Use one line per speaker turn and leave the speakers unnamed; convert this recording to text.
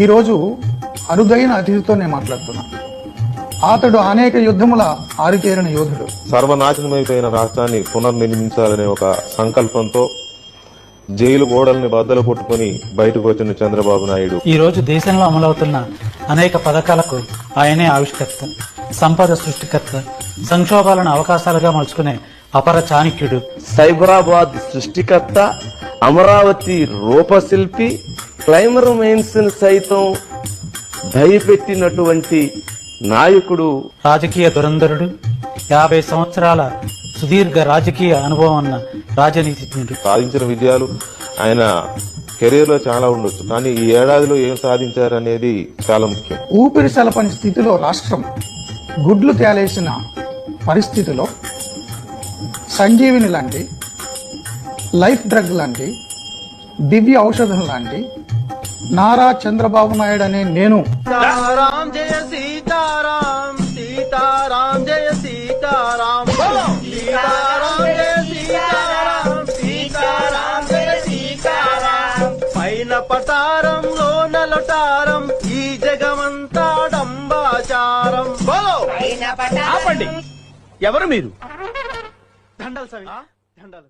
ఈరోజు అరుదైన అతిథితో నేను మాట్లాడుతున్నా. అతడు అనేక యుద్ధముల ఆరితేరిన యోధుడు.
సర్వనాశనమైపోయిన రాష్ట్రాన్ని పునర్నిర్మించాలనే ఒక సంకల్పంతో జైలు గోడల్ని బద్దలు కొట్టుకుని బయటకు వచ్చిన చంద్రబాబు నాయుడు
ఈ రోజు దేశంలో అమలవుతున్న అనేక పథకాలకు ఆయనే ఆవిష్కర్త, సంపద సృష్టికర్త, సంక్షోభాలను అవకాశాలుగా మలుచుకునే అపర చాణక్యుడు,
సైబరాబాద్ సృష్టికర్త, అమరావతి రూపశిల్పి, క్లైమర్ మైన్స్ సైతం భయపెట్టినటువంటి నాయకుడు,
రాజకీయ దురంధరుడు, 50 సంవత్సరాల సుదీర్ఘ రాజకీయ అనుభవం ఉన్న రాజనీతిజ్ఞుడు.
సాధించిన విజయాలు ఆయన కెరీర్ లో చాలా ఉండొచ్చు, కానీ ఈ ఏడాదిలో ఏం సాధించారనేది చాలా ముఖ్యం.
ఊపిరి సలపని స్థితిలో రాష్ట్రం గుడ్లు తేలేసిన పరిస్థితిలో సంజీవిని లాంటి, లైఫ్ డ్రగ్ లాంటి, దివ్య ఔషధం లాంటి నారా చంద్రబాబు నాయుడు అనే నేను
సీతారాం జయ సీతారాం, సీతారాం జయ సీతారాం, సీతారాం జయ సీతారాం, సీతారాం జయ సీతారాం. పైన పటారంలో నలటారం, ఈ జగమంతా డంబాచారం. ఆపండి, ఎవరు మీరు? దండలు సవి దండలు.